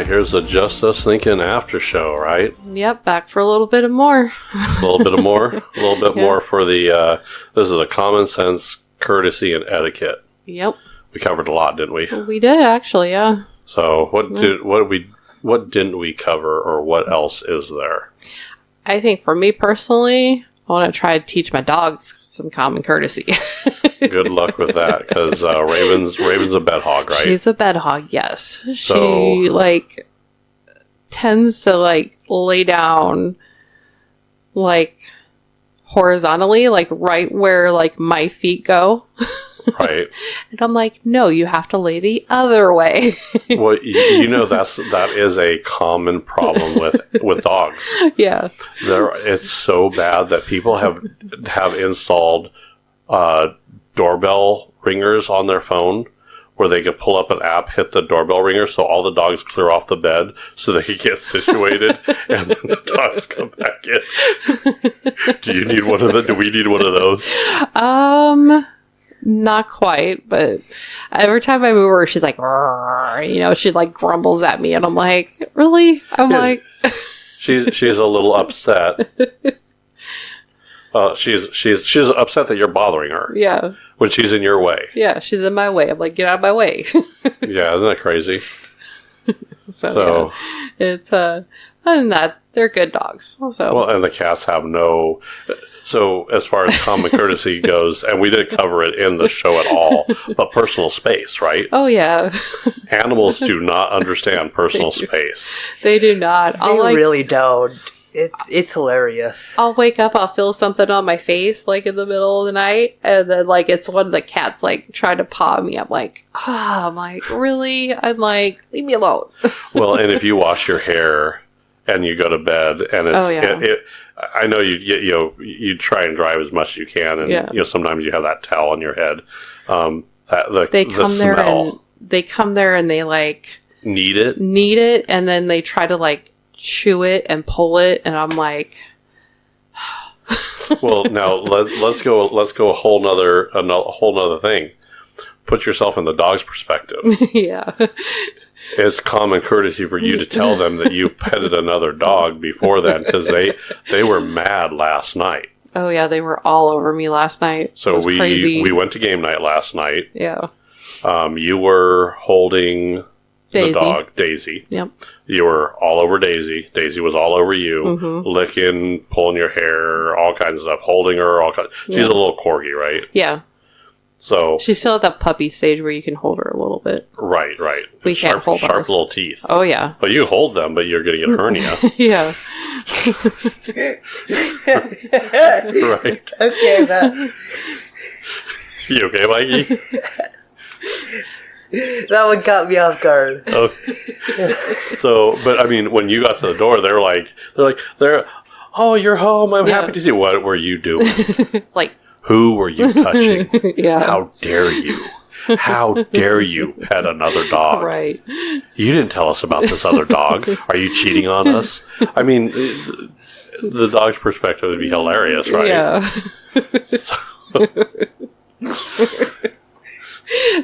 right, here's the Just Us Thinking Aftershow, right? Yep, back for a little bit of more. A little bit more? A little bit more for the, this is the common sense, courtesy, and etiquette. Yep. We covered a lot, didn't we? We did, actually, yeah. So, what didn't we cover, or what else is there? I think for me personally, I want to try to teach my dogs some common courtesy. Good luck with that, because Raven's a bed hog, right? She's a bed hog, yes. So, she, tends to, lay down, horizontally, right where, my feet go. Right. And I'm like, no, you have to lay the other way. Well, that is a common problem with dogs. Yeah. It's so bad that people have installed doorbell ringers on their phone where they could pull up an app, hit the doorbell ringer, so all the dogs clear off the bed so they can get situated, and then the dogs come back in. Do we need one of those? Not quite, but every time I move her, she's like, she grumbles at me, and I'm like, really? She's a little upset. She's upset that you're bothering her. Yeah. When she's in your way. Yeah, she's in my way. I'm like, get out of my way. Yeah, isn't that crazy? So yeah. It's other than that, they're good dogs. So well, and the cats have no. So as far as common courtesy goes, and we didn't cover it in the show at all, but personal space, right? Oh yeah. Animals do not understand personal space. They do not. They really don't. It's hilarious. I'll wake up, I'll feel something on my face, in the middle of the night, and then, it's one of the cats, trying to paw me. I'm like, I'm like, really? I'm like, leave me alone. Well, and if you wash your hair and you go to bed, and I know you try and drive as much as you can, and sometimes you have that towel on your head. They come there and they knead it, and then they try to chew it and pull it, and I'm like, well, now let's go a whole nother thing. Put yourself in the dog's perspective. Yeah. It's common courtesy for you to tell them that you petted another dog before then, because they were mad last night. Oh yeah, they were all over me last night. So we went to game night last night. Yeah. You were holding Daisy. The dog, Daisy. Yep. You were all over Daisy. Daisy was all over you, licking, pulling your hair, all kinds of stuff, holding her, all kinds. She's a little corgi, right? Yeah. So she's still at that puppy stage where you can hold her a little bit. Right. We can't hold sharp little teeth. Oh yeah. But you hold them, but you're going to get a hernia. Yeah. Right. Okay, that. You okay, Mikey? That one caught me off guard. Okay. So, but I mean, when you got to the door, they're like, oh, you're home. I'm happy to see. What were you doing? Who were you touching? Yeah. How dare you? How dare you pet another dog? Right. You didn't tell us about this other dog. Are you cheating on us? I mean, the dog's perspective would be hilarious, right? Yeah.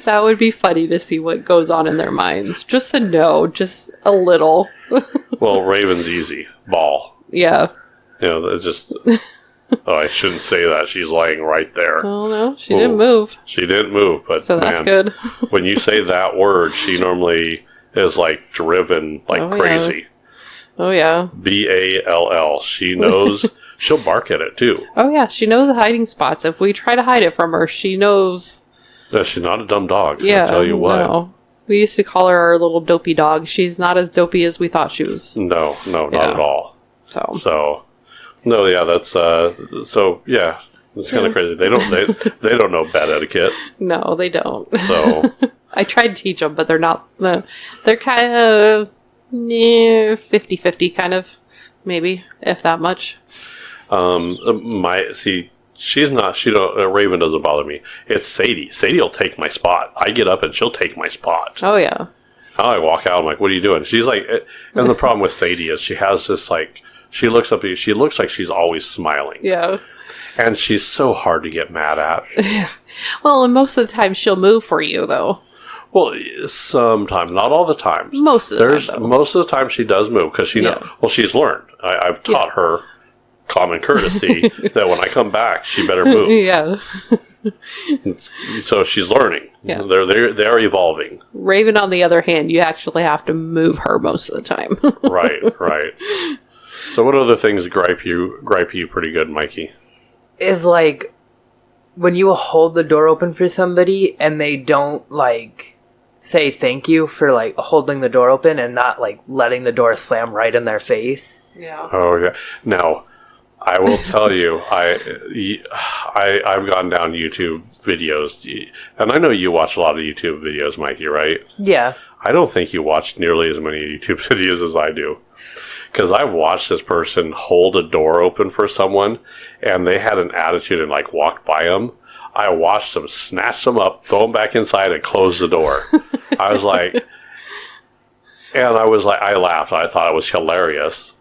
That would be funny to see what goes on in their minds. Just to know, just a little. Well, Raven's easy. Ball. Yeah. It's just... Oh, I shouldn't say that. She's laying right there. Oh, no. She didn't move. She didn't move, but so that's good. When you say that word, she normally is driven crazy. Yeah. Oh, yeah. Ball. She knows. She'll bark at it, too. Oh, yeah. She knows the hiding spots. If we try to hide it from her, she knows... Yeah, she's not a dumb dog. Yeah, I'll tell you what. No. We used to call her our little dopey dog. She's not as dopey as we thought she was. No, not at all. So, no, yeah, that's so yeah, it's kind of crazy. They don't know bad etiquette. No, they don't. So I tried to teach them, but they're not. They're kind of 50-50, kind of, maybe, if that much. She's not. Raven doesn't bother me. It's Sadie. Sadie will take my spot. I get up and she'll take my spot. Oh yeah. I walk out. I'm like, "What are you doing?" She's like, and the problem with Sadie is she has this she looks up at you. She looks like she's always smiling. Yeah. And she's so hard to get mad at. Well, and most of the time she'll move for you though. Well, sometimes, not all the times. Most of the time. Most of the time she does move because she's learned. I've taught her common courtesy that when I come back, she better move. Yeah. So she's learning. Yeah. They're evolving. Raven, on the other hand, you actually have to move her most of the time. Right. So what other things gripe you pretty good, Mikey? Is like when you hold the door open for somebody and they don't like say thank you for like holding the door open and not like letting the door slam right in their face. Yeah. Oh yeah. Now, I will tell you, I've gone down YouTube videos, and I know you watch a lot of YouTube videos, Mikey, right? Yeah. I don't think you watch nearly as many YouTube videos as I do. Because I've watched this person hold a door open for someone, and they had an attitude and like walked by them. I watched them snatch them up, throw them back inside, and close the door. I laughed. I thought it was hilarious.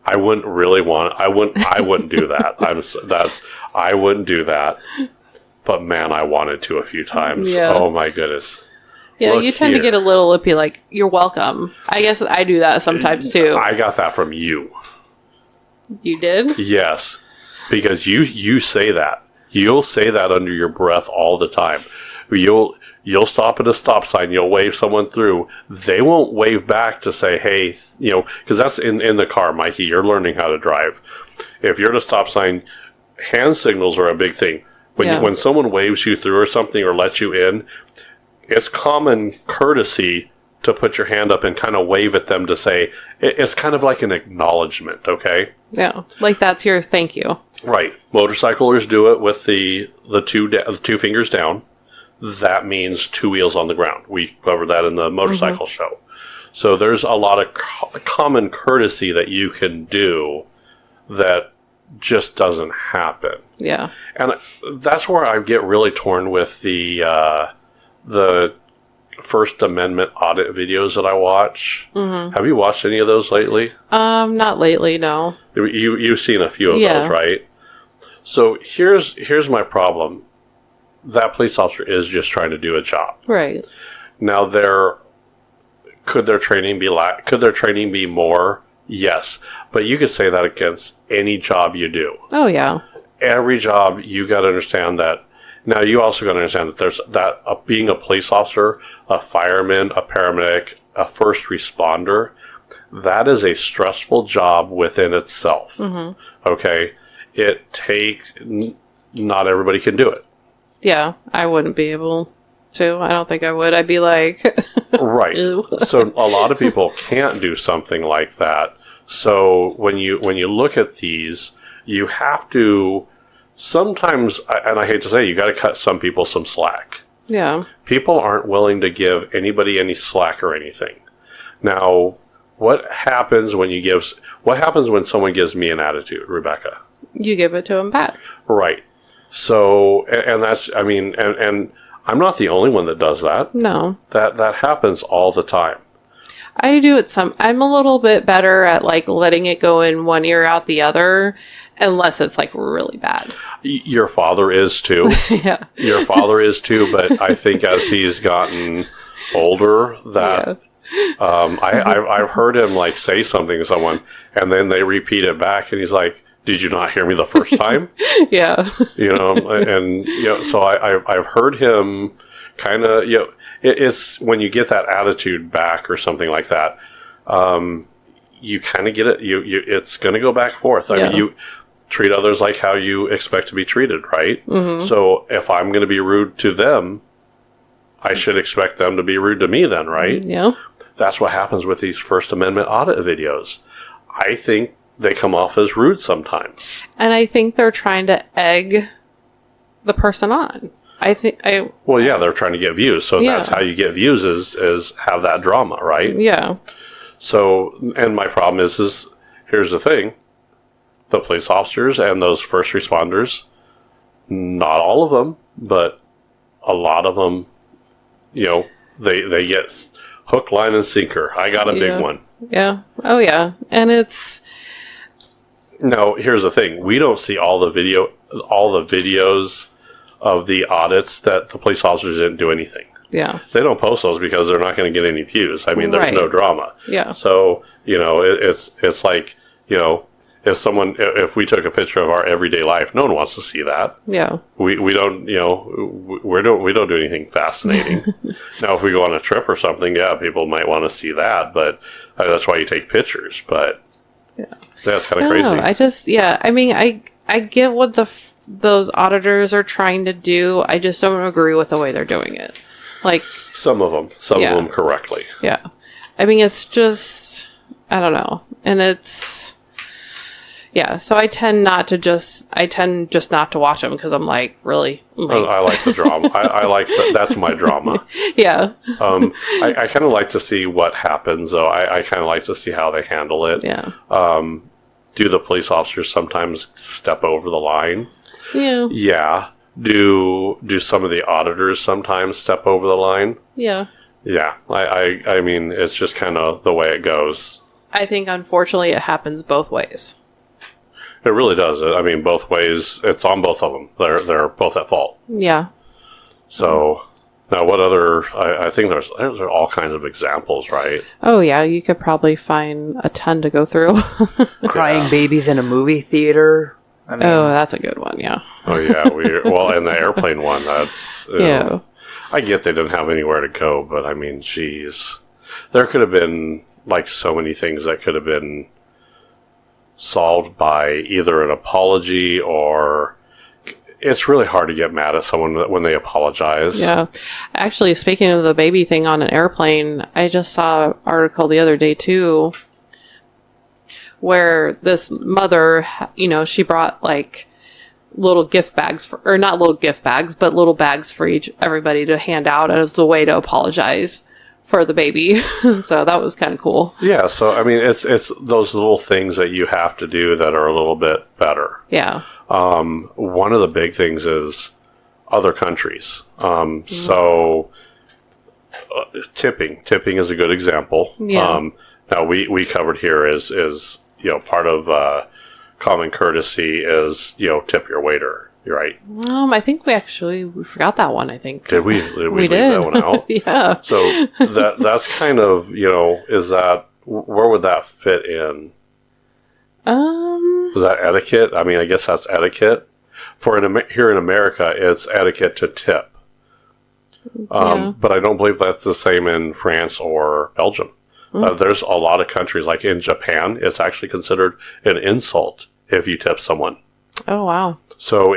I wouldn't do that. I wouldn't do that. But man, I wanted to a few times. Yeah. Oh my goodness. Yeah, you tend to get a little lippy, like, you're welcome. I guess I do that sometimes too. I got that from you. You did? Yes. Because you say that. You'll say that under your breath all the time. You'll stop at a stop sign. You'll wave someone through. They won't wave back to say, hey, because that's in the car, Mikey. You're learning how to drive. If you're at a stop sign, hand signals are a big thing. When someone waves you through or something or lets you in, it's common courtesy to put your hand up and kind of wave at them to say, it's kind of like an acknowledgement, okay? Yeah, like that's your thank you. Right. Motorcyclers do it with the two fingers down. That means 2 wheels on the ground. We covered that in the motorcycle show. So there's a lot of common courtesy that you can do that just doesn't happen. Yeah. And that's where I get really torn with the First Amendment audit videos that I watch. Mm-hmm. Have you watched any of those lately? Not lately, no. You've seen a few of those, right? So here's my problem. That police officer is just trying to do a job. Right. Now, could their training be more? Yes. But you could say that against any job you do. Oh, yeah. Every job, you got to understand that. Now, you also got to understand that there's being a police officer, a fireman, a paramedic, a first responder, that is a stressful job within itself. Mm-hmm. Okay? It takes, not everybody can do it. Yeah, I wouldn't be able to. I don't think I would. I'd be like... Right. So a lot of people can't do something like that. So when you look at these, you have to sometimes, and I hate to say, you got to cut some people some slack. Yeah. People aren't willing to give anybody any slack or anything. Now, what happens when someone gives me an attitude, Rebecca? You give it to them back. Right. So, and that's, I mean, and I'm not the only one that does that. No. That happens all the time. I do it I'm a little bit better at like letting it go in one ear out the other, unless it's like really bad. Your father is too. Yeah. Your father is too, but I think as he's gotten older, that I've heard him like say something to someone, and then they repeat it back, and he's like, "Did you not hear me the first time?" Yeah. So I've heard him kind of, it's when you get that attitude back or something like that, you kind of get it. It's going to go back and forth. I mean, you treat others like how you expect to be treated, right? Mm-hmm. So if I'm going to be rude to them, I should expect them to be rude to me then, right? Yeah. That's what happens with these First Amendment audit videos. I think they come off as rude sometimes. And I think they're trying to egg the person on. They're trying to get views. So that's how you get views is have that drama, right? Yeah. So, and my problem is here's the thing. The police officers and those first responders, not all of them, but a lot of them, they get hook, line, and sinker. I got a big one. Yeah. Oh, yeah. And it's... No, here's the thing. We don't see all the videos of the audits that the police officers didn't do anything. Yeah. They don't post those because they're not going to get any views. I mean, there's no drama. Yeah. So, it's like, if we took a picture of our everyday life, no one wants to see that. Yeah. We don't, we don't do anything fascinating. Now, if we go on a trip or something, yeah, people might want to see that, but that's why you take pictures. But that's kind of crazy. I get what those auditors are trying to do. I just don't agree with the way they're doing it. Like some of them correctly. Yeah. I mean, it's just, I don't know. And it's, so I tend just not to watch them because I'm like, really? I like the drama. I like that's my drama. Yeah. I kind of like to see what happens, though. I kind of like to see how they handle it. Yeah. Do the police officers sometimes step over the line? Yeah. Yeah. Do some of the auditors sometimes step over the line? Yeah. Yeah. I mean, it's just kind of the way it goes. I think, unfortunately, it happens both ways. It really does. I mean, both ways. It's on both of them. They're both at fault. Yeah. So, now what other... I think there's all kinds of examples, right? Oh, yeah. You could probably find a ton to go through. Crying babies in a movie theater. I mean, that's a good one, yeah. Oh, yeah. And the airplane one, that's... I get they didn't have anywhere to go, but I mean, geez. There could have been, like, so many things that could have been solved by either an apology or... It's really hard to get mad at someone when they apologize. Yeah. Actually, speaking of the baby thing on an airplane, I just saw an article the other day, too, where this mother, she brought, like, little gift bags or not little gift bags, but little bags for everybody to hand out as a way to apologize for the baby. So that was kind of cool. Yeah. So, I mean, it's those little things that you have to do that are a little bit better. Yeah. One of the big things is other countries. So tipping is a good example. Yeah. Now we covered here is part of common courtesy is tip your waiter. You're right. I think we forgot that one. I think did we leave that one out? Yeah. So that's kind of is that where would that fit in? Is that etiquette? I mean, I guess that's etiquette. Here in America, it's etiquette to tip. But I don't believe that's the same in France or Belgium. There's a lot of countries, like in Japan, it's actually considered an insult if you tip someone. Oh, wow. So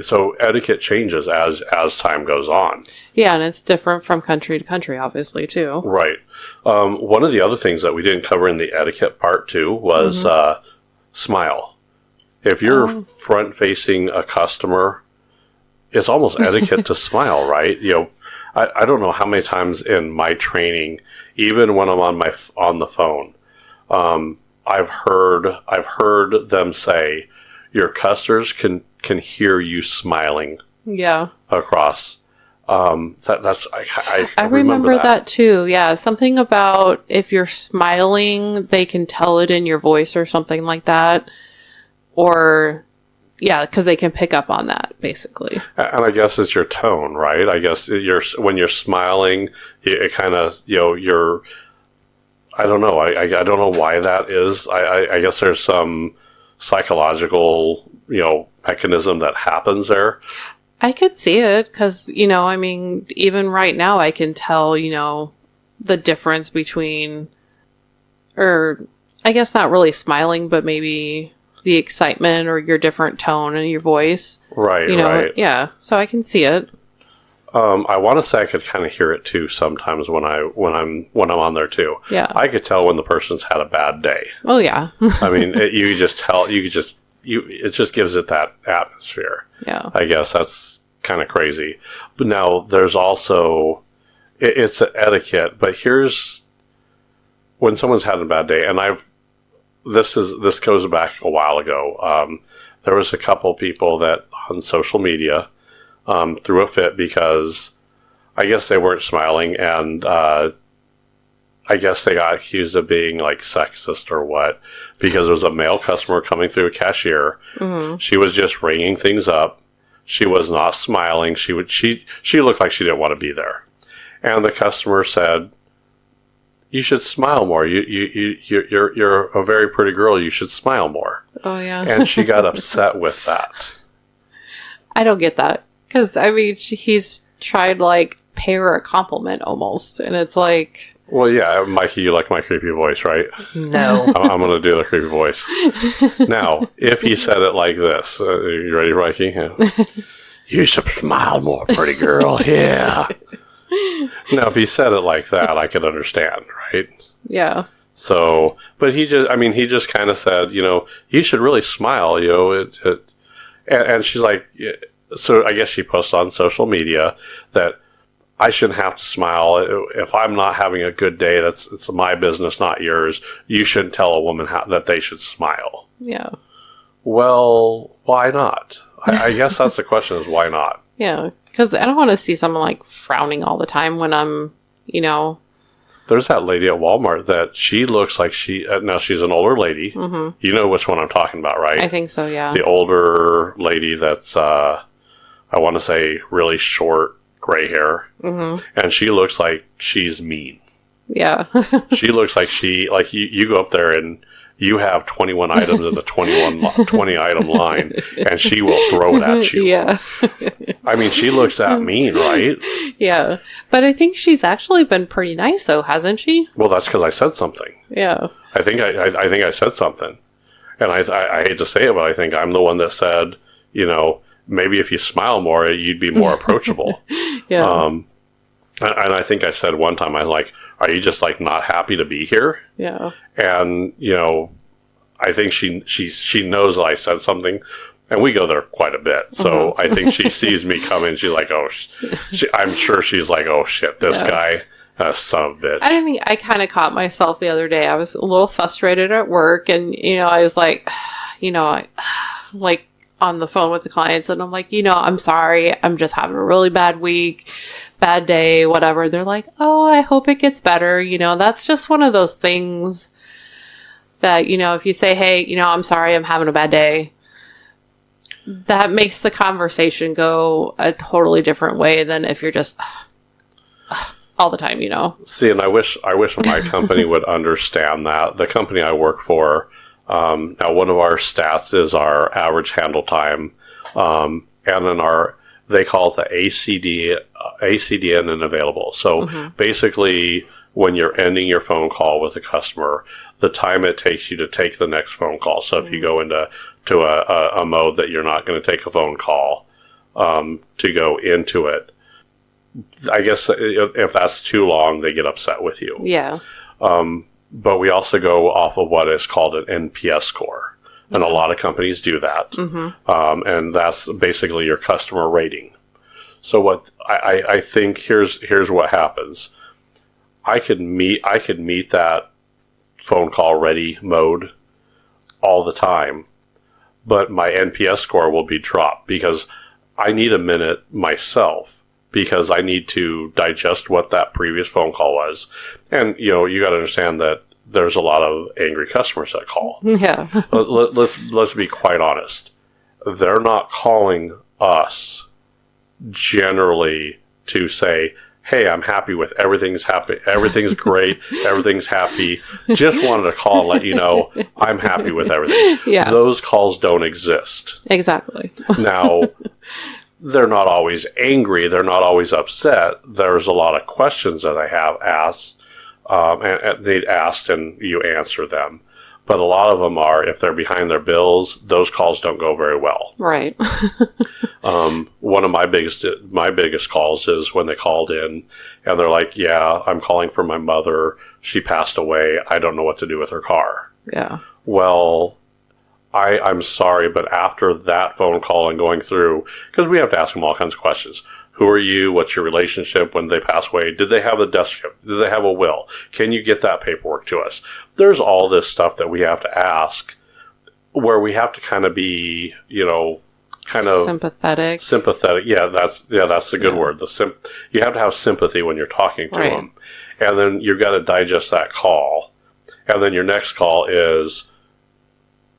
so etiquette changes as time goes on. Yeah, and it's different from country to country, obviously, too. Right. One of the other things that we didn't cover in the etiquette part, too, was smile. If you're front-facing a customer, it's almost etiquette to smile, right? I don't know how many times in my training, even when I'm on the phone, I've heard them say, your customers can hear you smiling. Yeah. Across. I remember that too. Yeah, something about if you're smiling, they can tell it in your voice or something like that. Or, yeah, because they can pick up on that, basically. And I guess it's your tone, right? I guess when you're smiling, it kind of, you're... I don't know. I don't know why that is. I guess there's some psychological, mechanism that happens there. I could see it because, even right now I can tell, the difference between, or I guess not really smiling, but maybe the excitement or your different tone in your voice. Right, right. Yeah, so I can see it. I want to say I could kind of hear it too sometimes when I'm on there too. Yeah, I could tell when the person's had a bad day. Oh yeah. I mean, you just tell. It just gives it that atmosphere. Yeah. I guess that's kind of crazy. But now there's also it's an etiquette. But here's when someone's had a bad day, and this goes back a while ago. There was a couple people that on social media. Threw a fit because I guess they weren't smiling, and I guess they got accused of being like sexist or what, because there was a male customer coming through a cashier. Mm-hmm. She was just ringing things up. She was not smiling. She looked like she didn't want to be there. And the customer said, "You should smile more. You're a very pretty girl. You should smile more." Oh, yeah. And she got upset with that. I don't get that. Because, I mean, he's tried, like, pay her a compliment almost. And it's like... Well, yeah, Mikey, you like my creepy voice, right? No. I'm going to do the creepy voice. Now, if he said it like this, you ready, Mikey? Yeah. "You should smile more, pretty girl." Yeah. Now, if he said it like that, I could understand, right? Yeah. So, but he just kind of said, "You should really smile," and she's like, so I guess she posted on social media that I shouldn't have to smile. If I'm not having a good day, it's my business, not yours. You shouldn't tell a woman that they should smile. Yeah. Well, why not? I guess that's the question, is why not? Yeah, because I don't want to see someone, like, frowning all the time when I'm, There's that lady at Walmart that she looks like now she's an older lady. Mm-hmm. You know which one I'm talking about, right? I think so, yeah. The older lady that's, I want to say, really short, gray hair. Mm-hmm. And she looks like she's mean. Yeah. She looks like you go up there and you have 21 items in the 20 item line, and she will throw it at you. Yeah. I mean, she looks that mean, right? Yeah. But I think she's actually been pretty nice, though, hasn't she? Well, that's because I said something. Yeah. I think I said something. And I hate to say it, but I think I'm the one that said, maybe if you smile more, you'd be more approachable. Yeah. And I think I said one time, I'm like, "Are you just, like, not happy to be here?" Yeah. And, I think she knows that I said something, and we go there quite a bit. So I think she sees me coming, she's like, "Oh," I'm sure she's like, "Oh, shit, this guy, son of a bitch." I mean, I kind of caught myself the other day. I was a little frustrated at work, and, I was like, like, on the phone with the clients, and I'm like, "I'm sorry, I'm just having a really bad week, bad day, whatever." They're like, "Oh, I hope it gets better." That's just one of those things that, if you say, "Hey, I'm sorry, I'm having a bad day," that makes the conversation go a totally different way than if you're just all the time, See, and I wish my company would understand that. The company I work for, now one of our stats is our average handle time, and then they call it the ACDN and available. So basically, when you're ending your phone call with a customer, the time it takes you to take the next phone call. So if you go into a mode that you're not going to take a phone call, to go into it, I guess if that's too long, they get upset with you. Yeah. But we also go off of what is called an NPS score. And a lot of companies do that. Mm-hmm. And that's basically your customer rating. So what I think here's what happens. I could meet that phone call ready mode all the time, but my NPS score will be dropped because I need a minute myself, because I need to digest what that previous phone call was. And, you got to understand that there's a lot of angry customers that call. Yeah. Let's be quite honest. They're not calling us generally to say, "Hey, I'm happy with everything's happy. Everything's great. Everything's happy. Just wanted to call and let you know I'm happy with everything." Yeah. Those calls don't exist. Exactly. Now, they're not always angry. They're not always upset. There's a lot of questions that I have asked, and they'd asked and you answer them. But a lot of them are, if they're behind their bills, those calls don't go very well. Right. One of my biggest calls is when they called in and they're like, "Yeah, I'm calling for my mother. She passed away. I don't know what to do with her car." Yeah. Well, I'm sorry, but after that phone call and going through, because we have to ask them all kinds of questions. Who are you? What's your relationship? When they pass away, did they have a death certificate? Did they have a will? Can you get that paperwork to us? There's all this stuff that we have to ask, where we have to kind of be, kind of sympathetic. Yeah, that's the good word. You have to have sympathy when you're talking to them, and then you've got to digest that call, and then your next call is,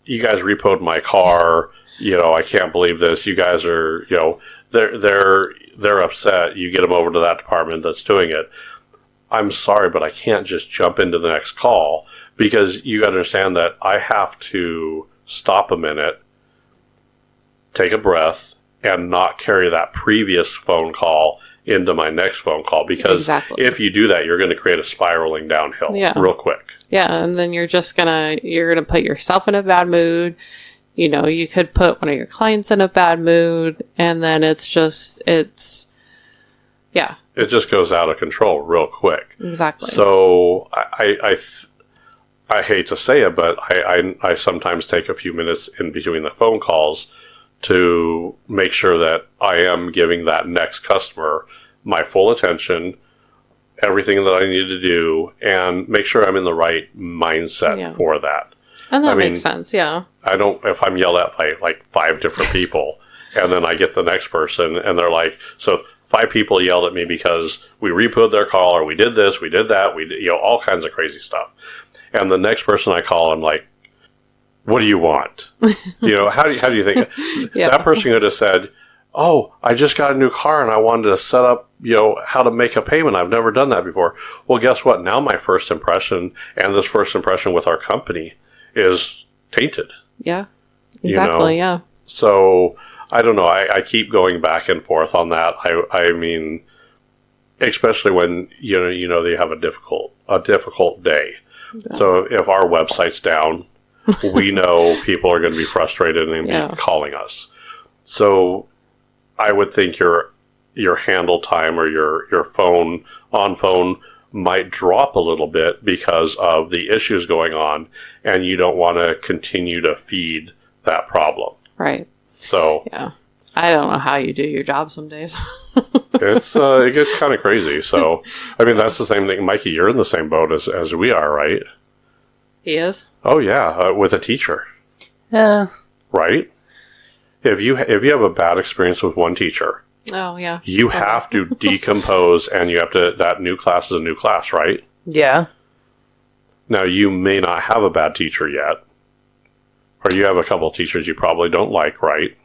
"You guys repoed my car. I can't believe this. You guys are, they're upset, you get them over to that department that's doing it. I'm sorry, but I can't just jump into the next call, because you got to understand that I have to stop a minute, take a breath, and not carry that previous phone call into my next phone call, because if you do that, you're going to create a spiraling downhill real quick. Yeah, and then you're gonna put yourself in a bad mood. You know, you could put one of your clients in a bad mood, and then it just goes out of control real quick. Exactly. So I hate to say it, but I sometimes take a few minutes in between the phone calls to make sure that I am giving that next customer my full attention, everything that I need to do, and make sure I'm in the right mindset for that. And that makes sense, yeah. If I'm yelled at by like 5 different people, and then I get the next person, and they're like, so 5 people yelled at me because we re-put their call, or we did this, we did that, all kinds of crazy stuff. And the next person I call, I'm like, what do you want? How do you think? That person could have said, oh, I just got a new car and I wanted to set up, how to make a payment. I've never done that before. Well, guess what? Now my first impression, and this first impression with our company, is tainted. Yeah, exactly, yeah. So, I don't know. I keep going back and forth on that. I mean, especially when, they have a difficult day. Yeah. So, if our website's down, we know people are going to be frustrated and be calling us. So I would think your handle time or your phone might drop a little bit because of the issues going on, and you don't want to continue to feed that problem. Right. So yeah, I don't know how you do your job some days. It gets kind of crazy. So I mean, that's the same thing, Mikey. You're in the same boat as we are, right? He is? Oh, yeah, with a teacher. Yeah. Right? If you have a bad experience with one teacher, you have to decompose, and you have to, that new class is a new class, right? Yeah. Now, you may not have a bad teacher yet, or you have a couple of teachers you probably don't like, right?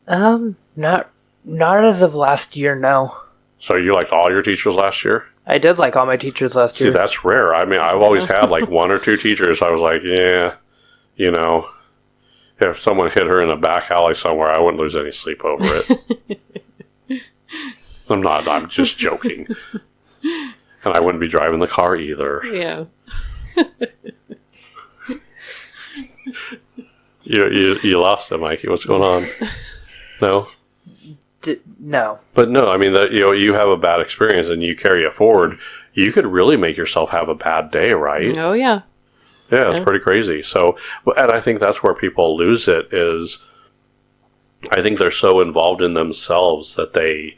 Not as of last year, no. So you liked all your teachers last year? I did like all my teachers last year. See, that's rare. I mean, I've always had like 1 or 2 teachers. I was like, if someone hit her in a back alley somewhere, I wouldn't lose any sleep over it. I'm just joking. And I wouldn't be driving the car either. Yeah. You lost it, Mikey. What's going on? No? No. But no, I mean, that you have a bad experience and you carry it forward, you could really make yourself have a bad day, right? Oh, yeah. Yeah, it's pretty crazy. So, and I think that's where people lose it, is I think they're so involved in themselves that they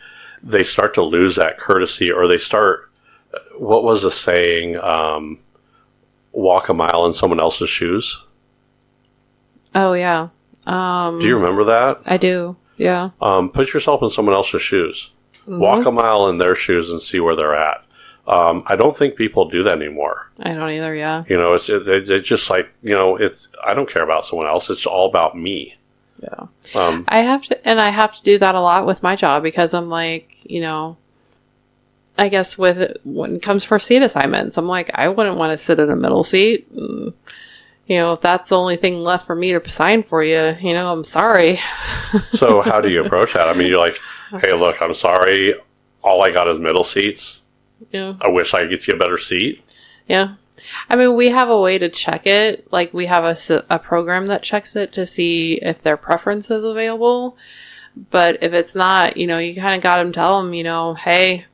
start to lose that courtesy, or they start, what was the saying, walk a mile in someone else's shoes? Oh, yeah. Do you remember that? I do, yeah. Put yourself in someone else's shoes. Mm-hmm. Walk a mile in their shoes and see where they're at. I don't think people do that anymore. I don't either, yeah. It's just like, I don't care about someone else. It's all about me. Yeah. I have to do that a lot with my job, because I'm like, I guess when it comes for seat assignments, I'm like, I wouldn't want to sit in a middle seat. And, if that's the only thing left for me to sign for you, I'm sorry. So how do you approach that? I mean, you're like, hey, look, I'm sorry. All I got is middle seats. Yeah. I wish I could get you a better seat. Yeah. I mean, we have a way to check it. Like, we have a program that checks it to see if their preference is available. But if it's not, you kind of got to tell them, hey,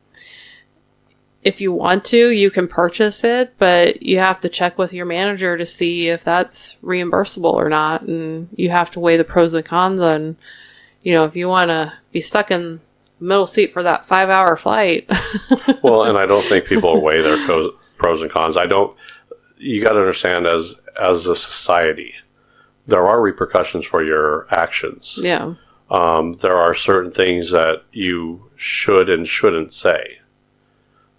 if you want to, you can purchase it, but you have to check with your manager to see if that's reimbursable or not. And you have to weigh the pros and cons on, if you want to be stuck in middle seat for that 5-hour flight. Well, and I don't think people weigh their pros and cons. You got to understand, as a society, there are repercussions for your actions. Yeah. There are certain things that you should and shouldn't say.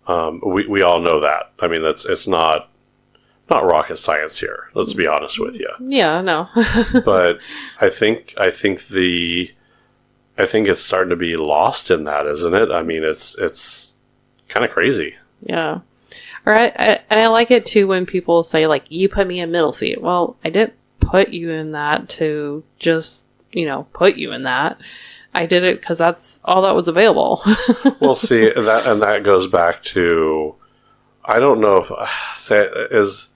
We all know that. I mean, it's not rocket science here. Let's be honest with you. Yeah, no. But I think I think it's starting to be lost in that, isn't it? I mean, it's kind of crazy. Yeah. Or I like it too when people say, like, you put me in middle seat. Well, I didn't put you in that to just, put you in that. I did it because that's all that was available. Well, see, that goes back to, I don't know if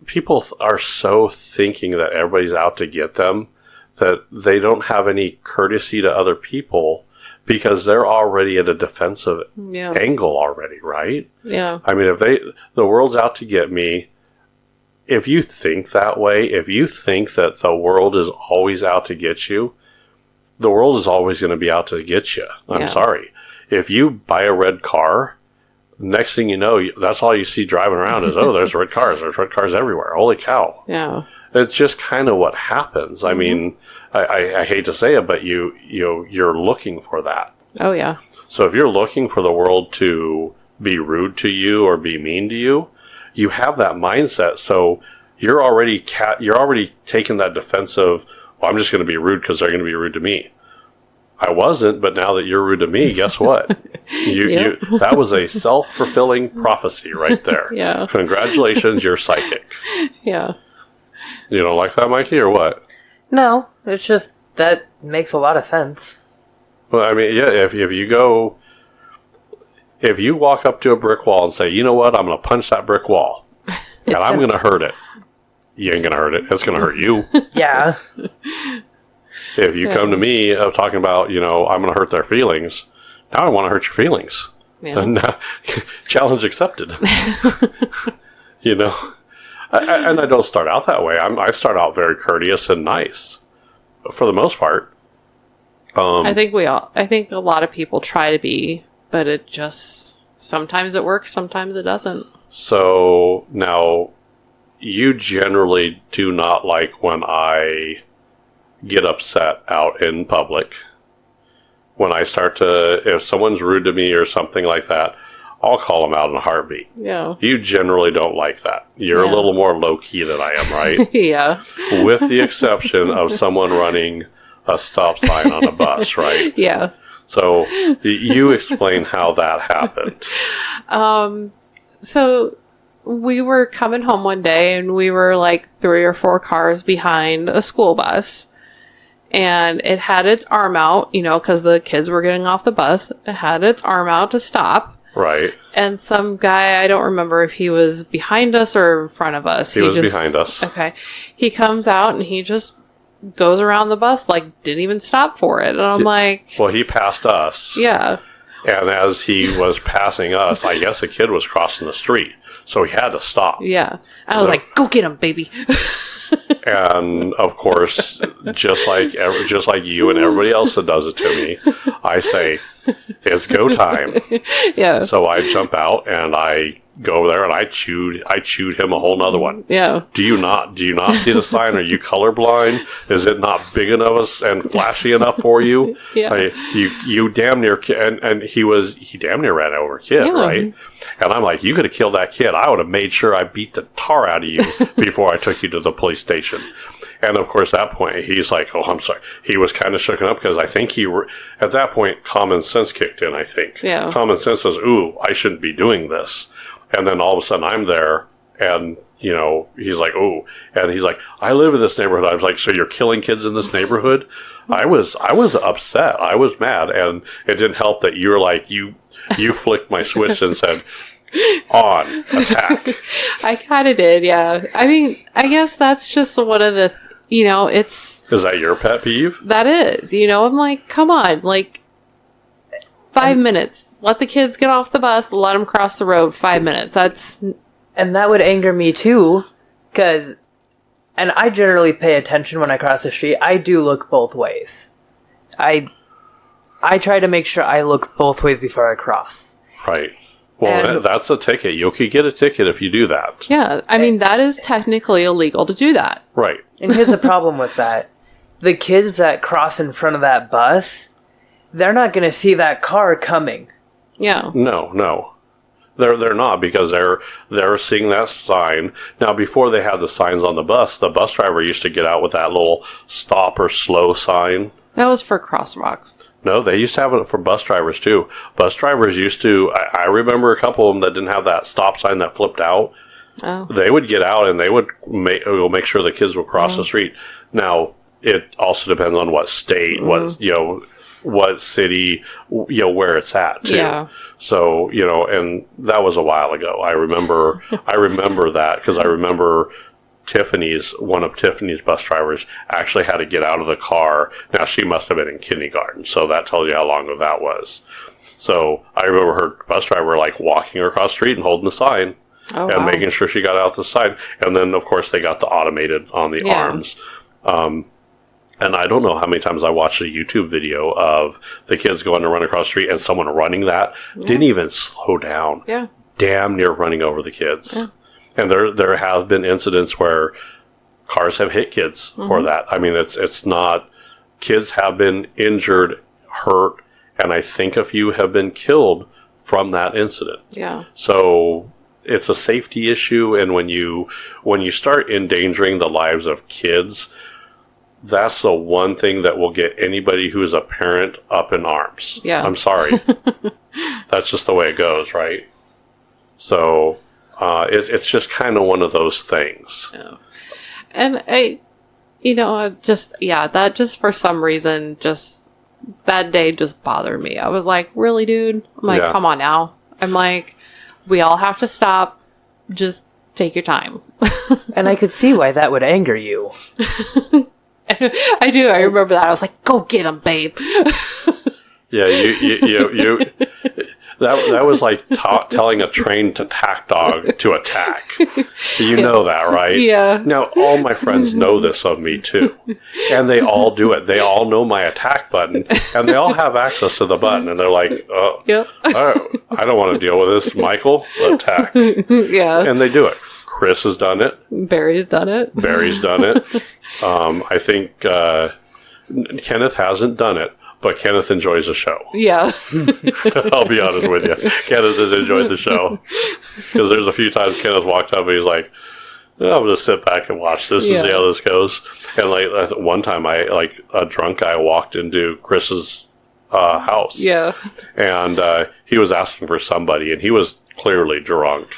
people are so thinking that everybody's out to get them that they don't have any courtesy to other people. Because they're already at a defensive angle already, right? Yeah. I mean, if the world's out to get me, if you think that way, if you think that the world is always out to get you, the world is always going to be out to get you. I'm sorry. If you buy a red car, next thing you know, that's all you see driving around is, oh, there's red cars. There's red cars everywhere. Holy cow. Yeah. It's just kind of what happens. I mean, I hate to say it, but you're looking for that. Oh yeah. So if you're looking for the world to be rude to you or be mean to you, you have that mindset. So you're already taking that defensive. Well, I'm just going to be rude because they're going to be rude to me. I wasn't, but now that you're rude to me, guess what? That was a self-fulfilling prophecy right there. Yeah. Congratulations, you're psychic. Yeah. You don't like that, Mikey, or what? No, it's just that makes a lot of sense. Well, I mean, yeah, if you walk up to a brick wall and say, you know what, I'm going to punch that brick wall, and I'm going to hurt it, you ain't going to hurt it. It's going to hurt you. Yeah. If you come to me talking about, I'm going to hurt their feelings, now I want to hurt your feelings. Yeah. And challenge accepted. And I don't start out that way. I start out very courteous and nice, for the most part. I think a lot of people try to be, but it just, sometimes it works, sometimes it doesn't. So now, you generally do not like when I get upset out in public. When I if someone's rude to me or something like that, I'll call them out in a heartbeat. Yeah. You generally don't like that. You're a little more low-key than I am, right? Yeah. With the exception of someone running a stop sign on a bus, right? Yeah. So you explain how that happened. So we were coming home one day and we were like 3 or 4 cars behind a school bus. And it had its arm out, because the kids were getting off the bus. It had its arm out to stop. Right. And some guy, I don't remember if he was behind us or in front of us. He was behind us. Okay. He comes out and he just goes around the bus, like, didn't even stop for it. And I'm like... Well, he passed us. Yeah. And as he was passing us, I guess a kid was crossing the street. So he had to stop. Yeah. I was like, go get him, baby. And of course, just like you and everybody else that does it to me, I say, it's go time. Yeah. So I jump out and I go over there and I chewed him a whole nother one. Yeah. Do you not see the sign? Are you colorblind? Is it not big enough and flashy enough for you? Yeah. You damn near, and he damn near ran over a kid, right? And I'm like, you could have killed that kid. I would have made sure I beat the tar out of you before I took you to the police station. And of course, at that point, he's like, oh, I'm sorry. He was kind of shooken up because I think at that point, common sense kicked in, I think. Yeah. Common sense says, ooh, I shouldn't be doing this. And then all of a sudden I'm there and, he's like, oh, and he's like, I live in this neighborhood. I was like, so you're killing kids in this neighborhood? I was upset. I was mad. And it didn't help that you were like, you flicked my switch and said, on, attack. I kind of did, yeah. I mean, I guess that's just one of the, it's... Is that your pet peeve? That is, I'm like, come on, like, 5 minutes. Let the kids get off the bus, let them cross the road, 5 minutes. And that would anger me too, and I generally pay attention when I cross the street. I do look both ways. I try to make sure I look both ways before I cross. Right. Well, that's a ticket. You could get a ticket if you do that. Yeah, I mean, that is technically illegal to do that. Right. And here's the problem with that. The kids that cross in front of that bus, they're not going to see that car coming. Yeah. No. They're not, because they're seeing that sign. Now, before they had the signs on the bus driver used to get out with that little stop or slow sign That was for crosswalks. No, they used to have it for bus drivers too. Bus drivers used to, I remember a couple of them that didn't have that stop sign that flipped out. Oh. They would get out and they would make sure the kids would cross the street. Now, it also depends on what state, what city, where it's at too. Yeah. So, and that was a while ago. I remember that because I remember one of Tiffany's bus drivers actually had to get out of the car. Now, she must have been in kindergarten, so that tells you how long ago that was. So I remember her bus driver walking her across the street and holding the sign and making sure she got out the side. And then, of course, they got the automated on the arms. And I don't know how many times I watched a YouTube video of the kids going to run across the street and someone running that didn't even slow down. Yeah. Damn near running over the kids. Yeah. And there have been incidents where cars have hit kids for that. I mean, it's not... Kids have been injured, hurt, and I think a few have been killed from that incident. Yeah. So it's a safety issue, and when you start endangering the lives of kids... That's the one thing that will get anybody who's a parent up in arms. Yeah. I'm sorry. That's just the way it goes, right? So, it's just kind of one of those things. Yeah. And that just for some reason, just that day just bothered me. I was like, really, dude? I'm like, come on now. I'm like, we all have to stop. Just take your time. And I could see why that would anger you. I do. I remember that. I was like, "Go get him, babe." Yeah, you. That was like telling a trained attack dog to attack. You know that, right? Yeah. Now, all my friends know this of me too, and they all do it. They all know my attack button, and they all have access to the button. And they're like, "Oh, I don't want to deal with this, Michael. Attack." Yeah. And they do it. Chris has done it. Barry's done it. I think Kenneth hasn't done it, but Kenneth enjoys the show. Yeah. I'll be honest with you. Kenneth has enjoyed the show. Because there's a few times Kenneth walked up and he's like, I'm going to sit back and watch this and see how this goes. And one time a drunk guy walked into Chris's house. Yeah. And he was asking for somebody, and he was clearly drunk.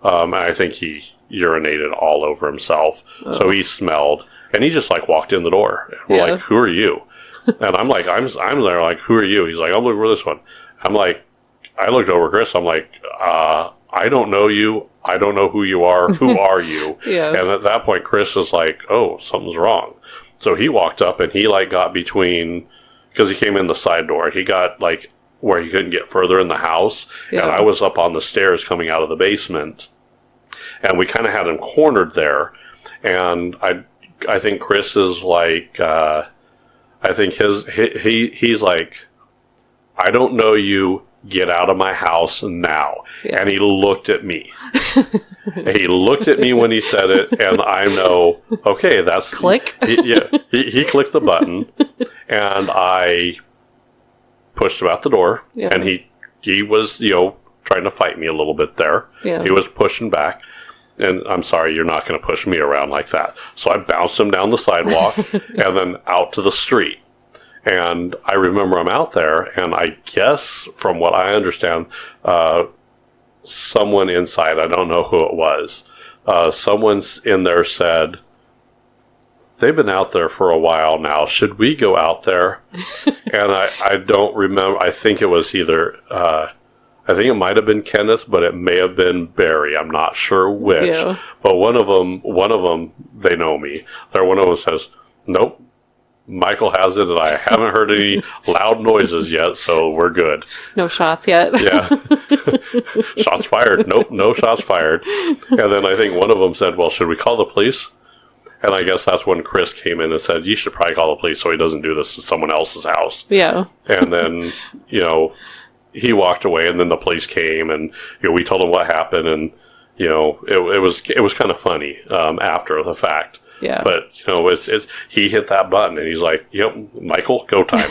And I think he urinated all over himself. So he smelled, and he just walked in the door. And we're like, who are you? And I'm like, I'm there like, who are you? He's like, I'm looking for this one. I'm like, I looked over Chris. I'm like, I don't know you. I don't know who you are. Who are you? And at that point, Chris is like, oh, something's wrong. So he walked up and he got between, because he came in the side door. He got where he couldn't get further in the house. And I was up on the stairs coming out of the basement. And we kind of had him cornered there. And I think Chris is I think he's like, I don't know you, get out of my house now. Yeah. And he looked at me. He looked at me when he said it, and I know, okay, that's... Click? He clicked the button, and I pushed him out the door, and he was, trying to fight me a little bit there. Yeah. He was pushing back. And I'm sorry, you're not going to push me around like that. So I bounced him down the sidewalk and then out to the street. And I remember I'm out there, and I guess, from what I understand, someone inside, I don't know who it was, someone in there said, they've been out there for a while now. Should we go out there? And I don't remember. I think it was either... I think it might have been Kenneth, but it may have been Barry. I'm not sure which. Yeah. But one of them, they know me. One of them says, nope, Michael has it, and I haven't heard any loud noises yet, so we're good. No shots yet. Yeah. Shots fired. Nope, no shots fired. And then I think one of them said, well, should we call the police? And I guess that's when Chris came in and said, you should probably call the police so he doesn't do this at someone else's house. Yeah. And then, he walked away, and then the police came, and we told him what happened, and it was kind of funny after the fact. Yeah. But he hit that button, and he's like, "Yep, Michael, go time."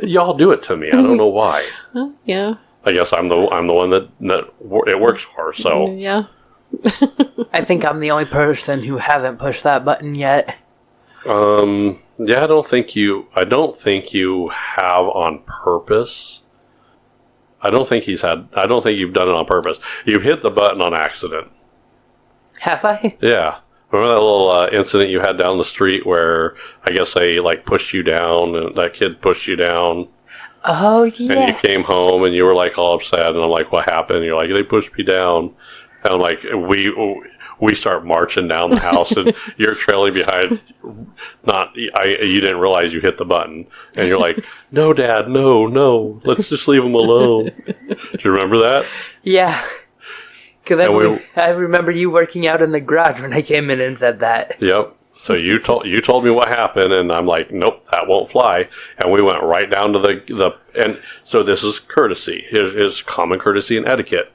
Y'all do it to me. I don't know why. Yeah. I guess I'm the one that it works for. So yeah. I think I'm the only person who hasn't pushed that button yet. Yeah, I don't think you have on purpose. I don't think you've done it on purpose. You've hit the button on accident. Have I? Yeah. Remember that little incident you had down the street where I guess they like pushed you down, and that kid pushed you down? Oh, yeah. And you came home and you were like all upset, and I'm like, what happened? And you're like, they pushed me down. And I'm like, we start marching down the house, and you're trailing behind. You didn't realize you hit the button, and you're like, "No, Dad, no, let's just leave him alone." Do you remember that? Yeah, because I remember you working out in the garage when I came in and said that. Yep. So you told me what happened, and I'm like, "Nope, that won't fly." And we went right down to and so this is courtesy. Here's common courtesy and etiquette.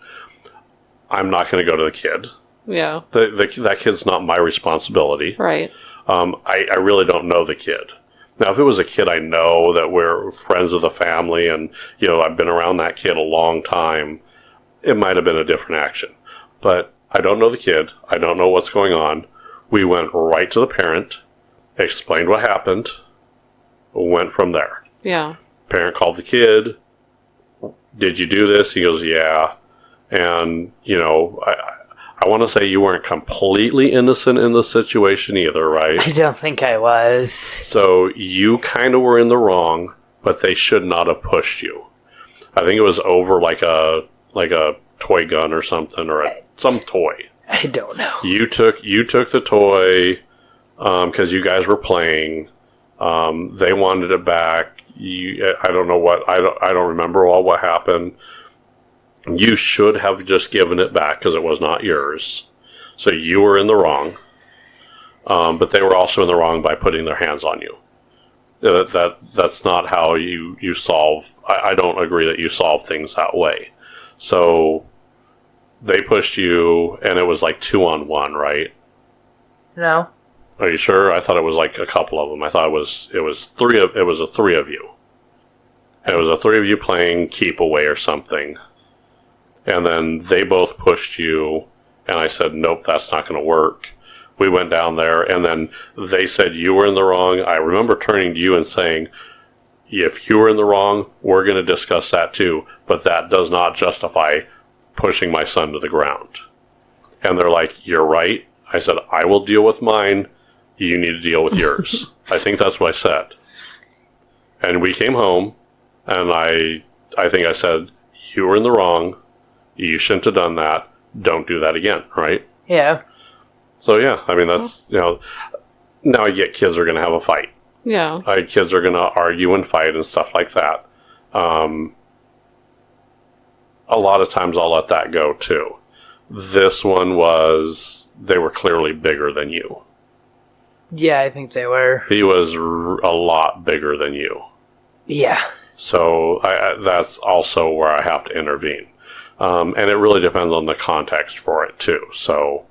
I'm not going to go to the kid. Yeah. That kid's not my responsibility. Right. I really don't know the kid. Now, if it was a kid I know that we're friends with the family and, I've been around that kid a long time, it might have been a different action. But I don't know the kid. I don't know what's going on. We went right to the parent, explained what happened, went from there. Yeah. Parent called the kid. Did you do this? He goes, yeah. And, I want to say you weren't completely innocent in the situation either, right? I don't think I was. So you kind of were in the wrong, but they should not have pushed you. I think it was over like a toy gun or something, or some toy. I don't know. You took the toy because you guys were playing. They wanted it back. I don't know what. I don't remember all what happened. You should have just given it back because it was not yours. So you were in the wrong. But they were also in the wrong by putting their hands on you. That's not how you solve. I don't agree that you solve things that way. So they pushed you, and it was like 2-on-1, right? No. Are you sure? I thought it was like a couple of them. I thought it was three of you. And it was a three of you playing keep away or something. And then they both pushed you, and I said, nope, that's not going to work. We went down there, and then they said you were in the wrong. I remember turning to you and saying, if you were in the wrong, we're going to discuss that too, but that does not justify pushing my son to the ground. And they're like, you're right. I said, I will deal with mine. You need to deal with yours. I think that's what I said. And we came home, and I think I said, you were in the wrong. You shouldn't have done that. Don't do that again, right? Yeah. So, yeah, I mean, that's, now I get kids are going to have a fight. Yeah. Kids are going to argue and fight and stuff like that. A lot of times I'll let that go, too. This one they were clearly bigger than you. Yeah, I think they were. He was a lot bigger than you. Yeah. So, that's also where I have to intervene. And it really depends on the context for it, too. So,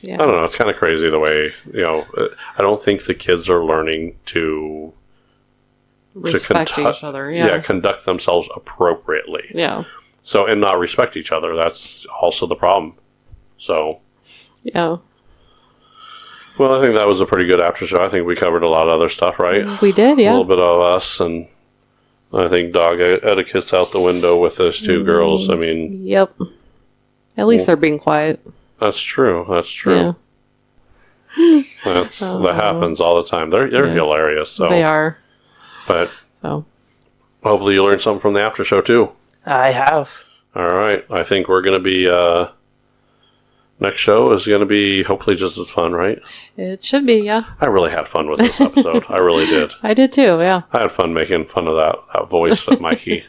yeah. I don't know. It's kind of crazy the way, I don't think the kids are learning to respect each other. Yeah. Conduct themselves appropriately. Yeah. So, and not respect each other. That's also the problem. So. Yeah. Well, I think that was a pretty good after show. I think we covered a lot of other stuff, right? We did, yeah. A little bit of us, and I think dog etiquette's out the window with those two girls. I mean... Yep. At least they're being quiet. That's true. Yeah. That happens all the time. They're hilarious. So. They are. But hopefully you learned something from the after show, too. I have. All right. I think we're going to be... next show is going to be hopefully just as fun, right? It should be, yeah. I really had fun with this episode. I really did. I did too, yeah. I had fun making fun of that voice that Mikey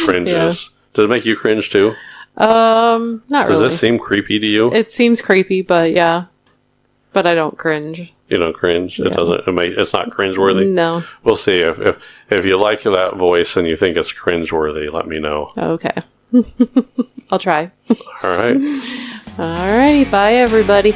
cringes. Yeah. Does it make you cringe too? Not really. Does it seem creepy to you? It seems creepy, but yeah. But I don't cringe. You don't cringe? Yeah. It's not cringeworthy? No. We'll see. If you like that voice and you think it's cringeworthy, let me know. Okay. I'll try. All right. Alrighty, bye everybody.